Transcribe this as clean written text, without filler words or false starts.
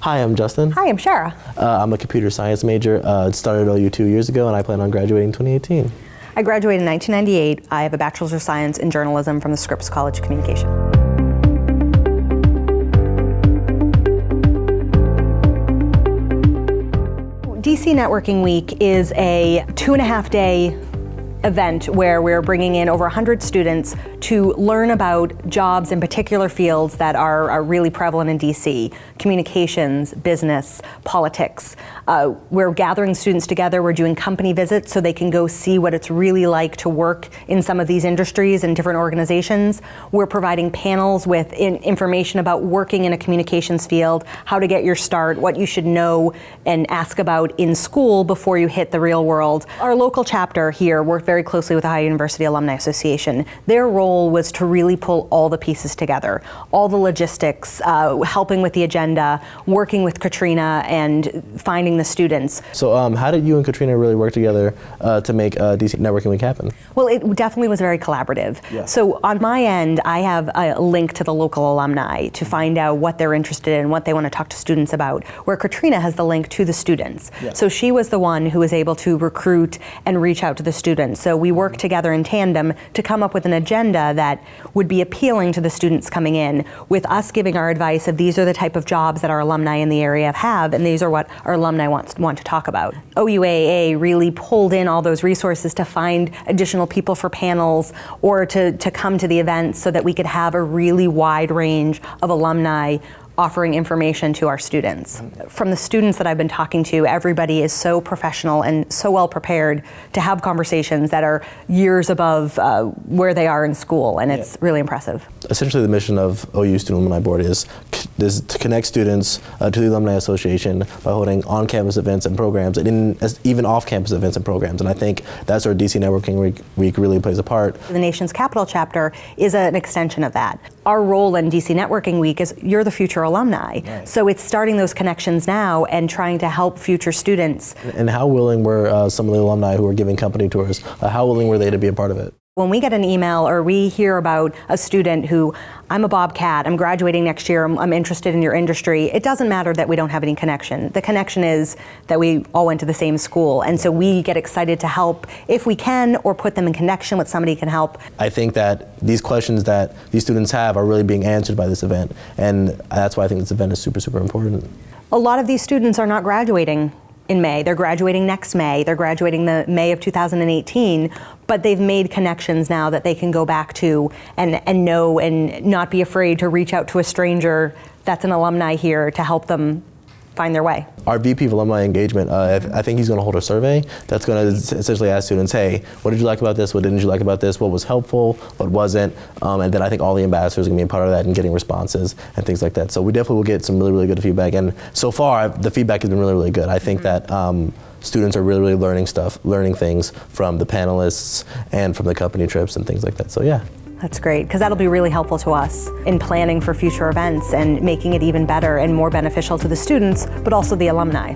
Hi, I'm Justin. Hi, I'm Shara. I'm a computer science major. Started at OU 2 years ago, and I plan on graduating in 2018. I graduated in 1998. I have a Bachelor's of Science in Journalism from the Scripps College of Communication. DC Networking Week is a 2.5-day event where we're bringing in over 100 students to learn about jobs in particular fields that are really prevalent in DC: communications, business, politics. We're gathering students together. We're doing company visits so they can go see what it's really like to work in some of these industries and different organizations. We're providing panels with information about working in a communications field, how to get your start, what you should know and ask about in school before you hit the real world. Our local chapter here worked very closely with the Ohio University Alumni Association. Their role was to really pull all the pieces together, all the logistics, helping with the agenda, working with Katrina and finding the students. So how did you and Katrina really work together to make DC Networking Week happen? Well, it definitely was very collaborative. Yeah. So on my end, I have a link to the local alumni to find out what they're interested in, what they want to talk to students about, where Katrina has the link to the students. Yeah. So she was the one who was able to recruit and reach out to the students. So we worked together in tandem to come up with an agenda that would be appealing to the students coming in, with us giving our advice of these are the type of jobs that our alumni in the area have, and these are what our alumni want to talk about. OUAA really pulled in all those resources to find additional people for panels or to come to the event so that we could have a really wide range of alumni offering information to our students. From the students that I've been talking to, everybody is so professional and so well prepared to have conversations that are years above where they are in school, and it's really impressive. Essentially, the mission of OU Student Alumni Board is to connect students to the Alumni Association by holding on-campus events and programs, and even off-campus events and programs. And I think that's where DC Networking Week really plays a part. The nation's capital chapter is an extension of that. Our role in DC Networking Week is you're the future alumni. Right. So it's starting those connections now and trying to help future students. And how willing were some of the alumni who were giving company tours, how willing were they to be a part of it? When we get an email or we hear about a student who, I'm a Bobcat, I'm graduating next year, I'm interested in your industry, it doesn't matter that we don't have any connection. The connection is that we all went to the same school, and so we get excited to help if we can, or put them in connection with somebody who can help. I think that these questions that these students have are really being answered by this event, and that's why I think this event is super, super important. A lot of these students are not graduating in May. They're graduating next May. They're graduating the May of 2018, but they've made connections now that they can go back to and know and not be afraid to reach out to a stranger that's an alumni here to help them find their way. Our VP of Alumni Engagement, I think he's going to hold a survey that's going to essentially ask students, hey, what did you like about this? What didn't you like about this? What was helpful? What wasn't? And then I think all the ambassadors are going to be a part of that and getting responses and things like that. So we definitely will get some really, really good feedback. And so far, the feedback has been really, really good. I think that students are really, really learning things from the panelists and from the company trips and things like that. So yeah. That's great, because that'll be really helpful to us in planning for future events and making it even better and more beneficial to the students, but also the alumni.